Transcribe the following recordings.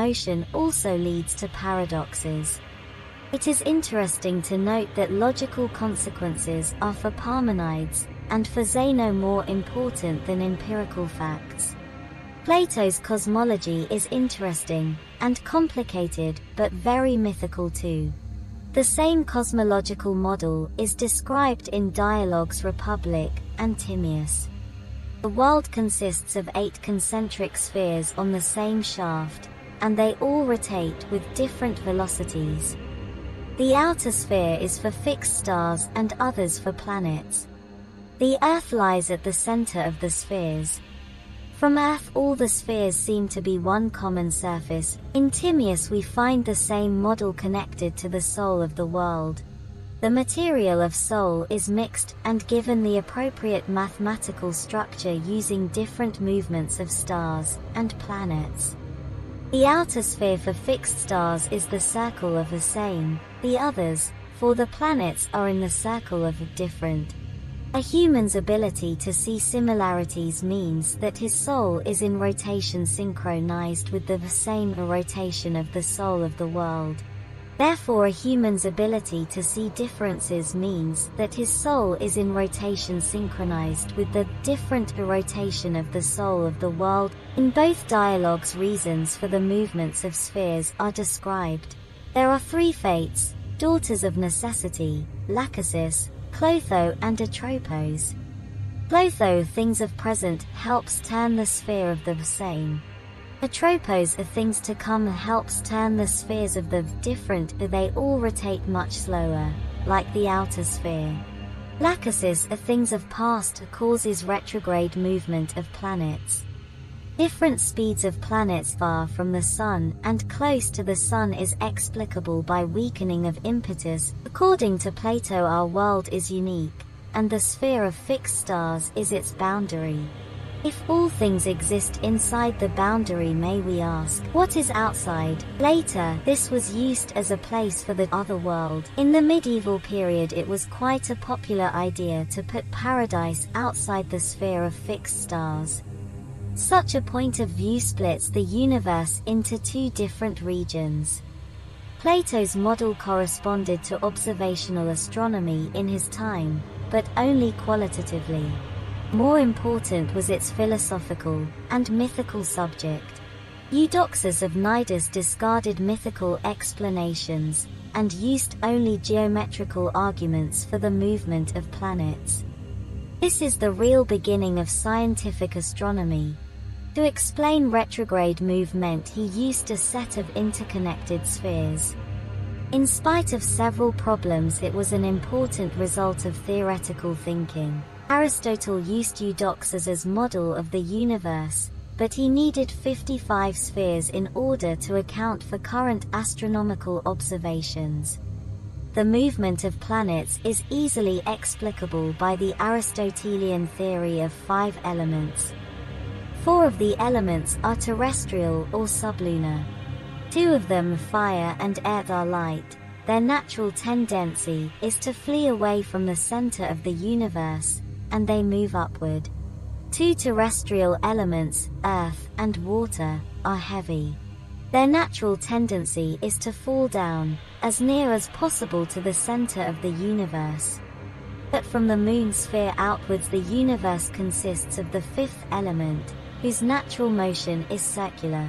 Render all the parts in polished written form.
motion also leads to paradoxes. It is interesting to note that logical consequences are for Parmenides, and for Zeno more important than empirical facts. Plato's cosmology is interesting, and complicated, but very mythical too. The same cosmological model is described in Dialogues Republic and Timaeus. The world consists of 8 concentric spheres on the same shaft, and they all rotate with different velocities. The outer sphere is for fixed stars and others for planets. The Earth lies at the center of the spheres. From Earth all the spheres seem to be one common surface. In Timaeus we find the same model connected to the soul of the world. The material of soul is mixed and given the appropriate mathematical structure using different movements of stars and planets. The outer sphere for fixed stars is the circle of the same, the others, for the planets, are in the circle of different. A human's ability to see similarities means that his soul is in rotation synchronized with the same rotation of the soul of the world. Therefore, a human's ability to see differences means that his soul is in rotation synchronized with the different rotation of the soul of the world. In both dialogues, reasons for the movements of spheres are described. There are 3 fates, daughters of necessity, Lachesis, Clotho and Atropos. Clotho, things of present, helps turn the sphere of the same. Atropos, are things to come, helps turn the spheres of the different, they all rotate much slower, like the outer sphere. Lachesis, are things of past, causes retrograde movement of planets. Different speeds of planets far from the Sun and close to the Sun is explicable by weakening of impetus. According to Plato, our world is unique, and the sphere of fixed stars is its boundary. If all things exist inside the boundary, may we ask, what is outside? Later, this was used as a place for the other world. In the medieval period it was quite a popular idea to put paradise outside the sphere of fixed stars. Such a point of view splits the universe into 2 different regions. Plato's model corresponded to observational astronomy in his time, but only qualitatively. More important was its philosophical and mythical subject. Eudoxus of Cnidus discarded mythical explanations and used only geometrical arguments for the movement of planets. This is the real beginning of scientific astronomy. To explain retrograde movement, he used a set of interconnected spheres. In spite of several problems, it was an important result of theoretical thinking. Aristotle used Eudoxus as model of the universe, but he needed 55 spheres in order to account for current astronomical observations. The movement of planets is easily explicable by the Aristotelian theory of 5 elements. 4 of the elements are terrestrial or sublunar. 2 of them, fire and earth, are light. Their natural tendency is to flee away from the center of the universe, and they move upward. 2 terrestrial elements, earth and water, are heavy. Their natural tendency is to fall down, as near as possible to the center of the universe. But from the moon sphere outwards the universe consists of the 5th element, whose natural motion is circular.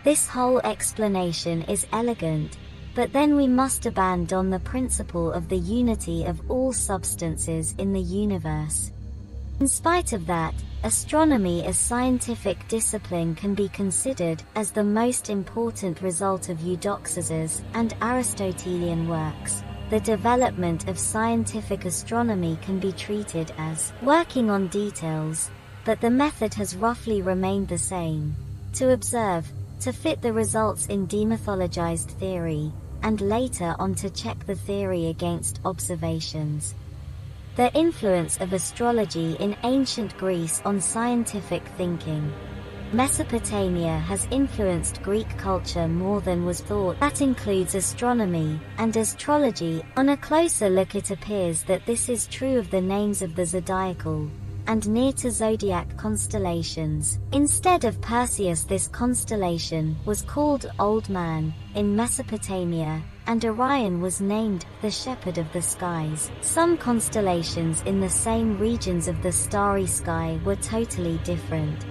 This whole explanation is elegant, but then we must abandon the principle of the unity of all substances in the universe. In spite of that, astronomy as scientific discipline can be considered as the most important result of Eudoxus's and Aristotelian works. The development of scientific astronomy can be treated as working on details, but the method has roughly remained the same: to observe, to fit the results in demythologized theory, and later on to check the theory against observations. The influence of astrology in ancient Greece on scientific thinking. Mesopotamia has influenced Greek culture more than was thought. That includes astronomy and astrology. On a closer look, it appears that this is true of the names of the zodiacal and near to zodiac constellations. Instead of Perseus, this constellation was called Old Man in Mesopotamia, and Orion was named the Shepherd of the Skies. Some constellations in the same regions of the starry sky were totally different.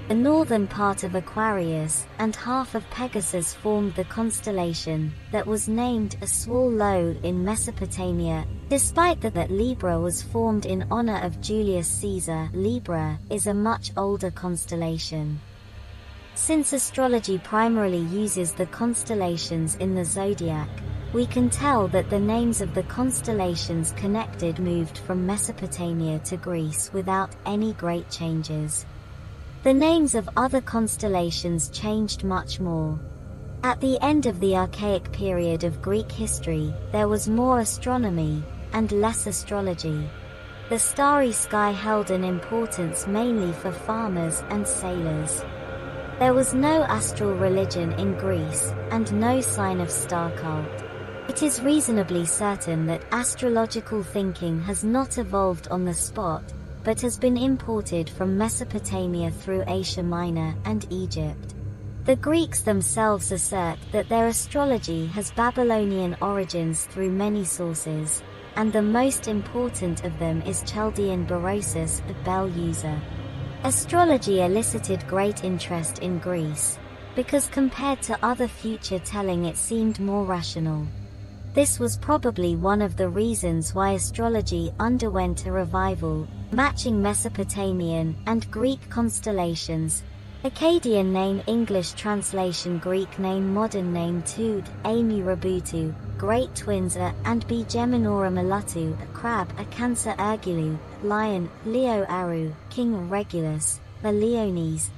The northern part of Aquarius and half of Pegasus formed the constellation that was named Swallow in Mesopotamia. Despite that Libra was formed in honor of Julius Caesar, Libra is a much older constellation. Since astrology primarily uses the constellations in the zodiac, we can tell that the names of the constellations connected moved from Mesopotamia to Greece without any great changes. The names of other constellations changed much more. At the end of the archaic period of Greek history, there was more astronomy and less astrology. The starry sky held an importance mainly for farmers and sailors. There was no astral religion in Greece, and no sign of star cult. It is reasonably certain that astrological thinking has not evolved on the spot, but has been imported from Mesopotamia through Asia Minor and Egypt. The Greeks themselves assert that their astrology has Babylonian origins through many sources, and the most important of them is Chaldean Berosus of Bel-Uzzar. Astrology elicited great interest in Greece, because compared to other future telling it seemed more rational. This was probably one of the reasons why astrology underwent a revival, matching Mesopotamian and Greek constellations. Akkadian name, English translation, Greek name, modern name Tud, Amy Rabutu, Great Twins A and B Geminorum Alatu, a crab, a Cancer Ergilu, lion, Leo Aru, King Regulus, the Leones,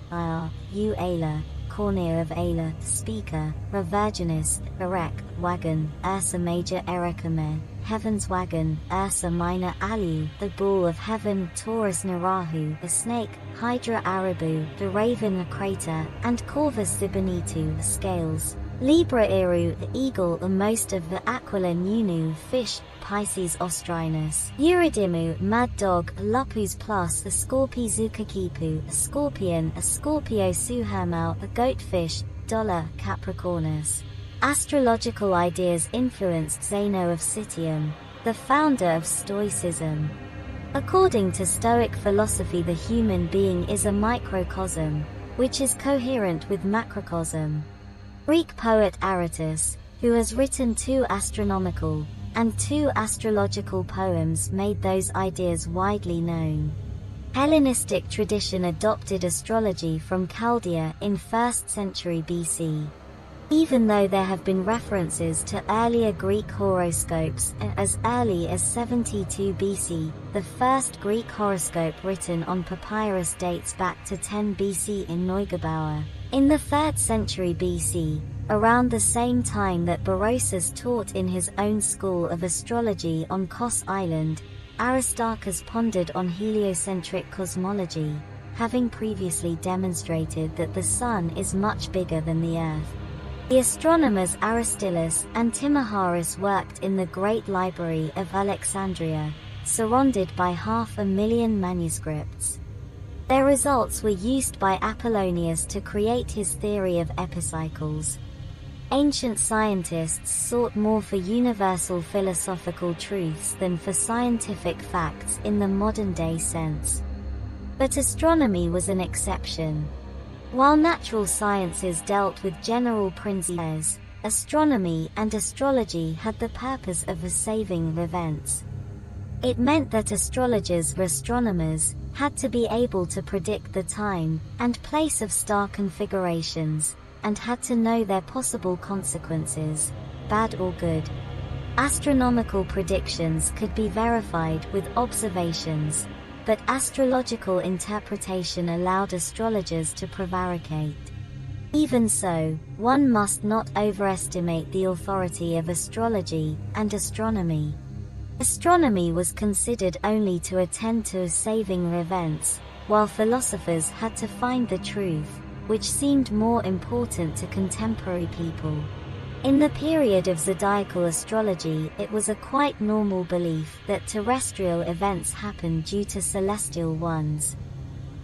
U Ayla, Cornea of Ayla, Speaker, Revirginis, Erek, Wagon, Ursa Major Erekame, Heaven's Wagon, Ursa Minor Alu, the Bull of Heaven, Taurus Narahu, the Snake, Hydra Arabu, the Raven, the Crater, and Corvus Zibanitu, the Scales. Libra Eru, the Eagle, and most of the Aquila Nunu, Fish, Pisces Ostrinus, Eurydimu, Mad Dog, Lupus Plus, the Scorpio Zukakipu, a Scorpion, a Scorpio Suhermau, a Goatfish, Dollar, Capricornus. Astrological ideas influenced Zeno of Citium, the founder of Stoicism. According to Stoic philosophy, the human being is a microcosm, which is coherent with macrocosm. Greek poet Aratus, who has written 2 astronomical and 2 astrological poems, made those ideas widely known. Hellenistic tradition adopted astrology from Chaldea in 1st century BC. Even though there have been references to earlier Greek horoscopes as early as 72 BC, the first Greek horoscope written on papyrus dates back to 10 BC in Neugebauer. In the 3rd century BC, around the same time that Berosus taught in his own school of astrology on Kos Island, Aristarchus pondered on heliocentric cosmology, having previously demonstrated that the Sun is much bigger than the Earth. The astronomers Aristillus and Timaharus worked in the Great Library of Alexandria, surrounded by 500,000 manuscripts. Their results were used by Apollonius to create his theory of epicycles. Ancient scientists sought more for universal philosophical truths than for scientific facts in the modern-day sense. But astronomy was an exception. While natural sciences dealt with general principles, astronomy and astrology had the purpose of saving events. It meant that astrologers or astronomers had to be able to predict the time and place of star configurations, and had to know their possible consequences, bad or good. Astronomical predictions could be verified with observations, but astrological interpretation allowed astrologers to prevaricate. Even so, one must not overestimate the authority of astrology and astronomy. Astronomy was considered only to attend to saving events, while philosophers had to find the truth, which seemed more important to contemporary people. In the period of zodiacal astrology, it was a quite normal belief that terrestrial events happen due to celestial ones.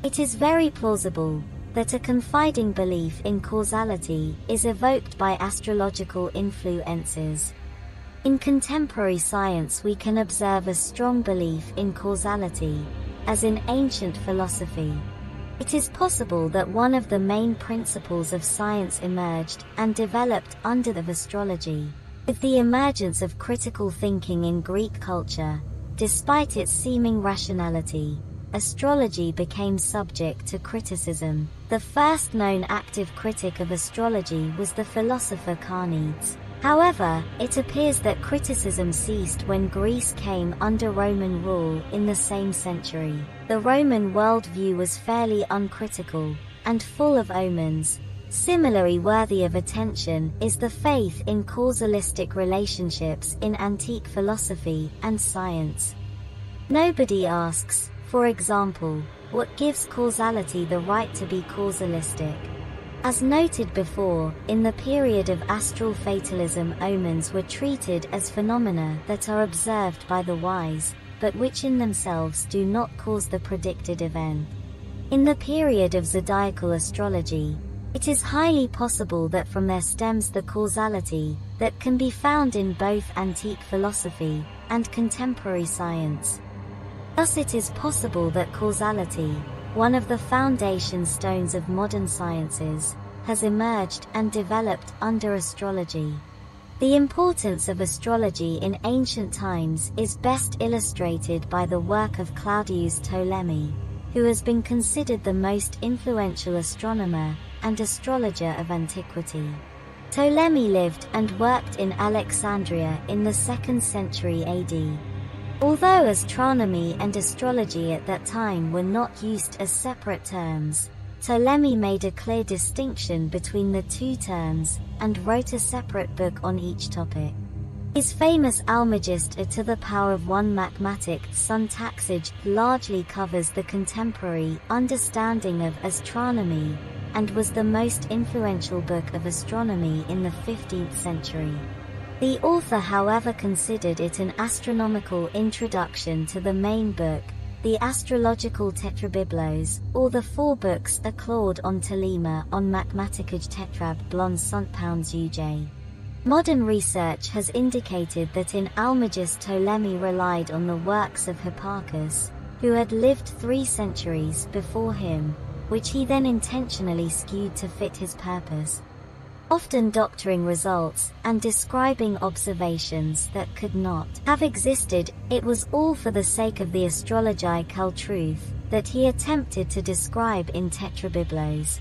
It is very plausible that a confiding belief in causality is evoked by astrological influences. In contemporary science, we can observe a strong belief in causality, as in ancient philosophy. It is possible that one of the main principles of science emerged and developed under the astrology. With the emergence of critical thinking in Greek culture, despite its seeming rationality, astrology became subject to criticism. The first known active critic of astrology was the philosopher Carneades. However, it appears that criticism ceased when Greece came under Roman rule in the same century. The Roman worldview was fairly uncritical and full of omens. Similarly worthy of attention is the faith in causalistic relationships in antique philosophy and science. Nobody asks, for example, what gives causality the right to be causalistic. As noted before, in the period of astral fatalism, omens were treated as phenomena that are observed by the wise, but which in themselves do not cause the predicted event. In the period of zodiacal astrology, it is highly possible that from there stems the causality that can be found in both antique philosophy and contemporary science. Thus it is possible that causality, one of the foundation stones of modern sciences, has emerged and developed under astrology. The importance of astrology in ancient times is best illustrated by the work of Claudius Ptolemy, who has been considered the most influential astronomer and astrologer of antiquity. Ptolemy lived and worked in Alexandria in the 2nd century AD. Although astronomy and astrology at that time were not used as separate terms, Ptolemy made a clear distinction between the two terms and wrote a separate book on each topic. His famous Almagest to the power of 1 mathematic syntaxage largely covers the contemporary understanding of astronomy and was the most influential book of astronomy in the 15th century. The author, however, considered it an astronomical introduction to the main book, the Astrological Tetrabiblos, or the 4 books a Claude on Telema on Mathematicage Tetrab Blon Sunt Pounds UJ. Modern research has indicated that in Almagest Ptolemy relied on the works of Hipparchus, who had lived 3 centuries before him, which he then intentionally skewed to fit his purpose, often doctoring results and describing observations that could not have existed. It was all for the sake of the astrological truth that he attempted to describe in Tetrabiblos.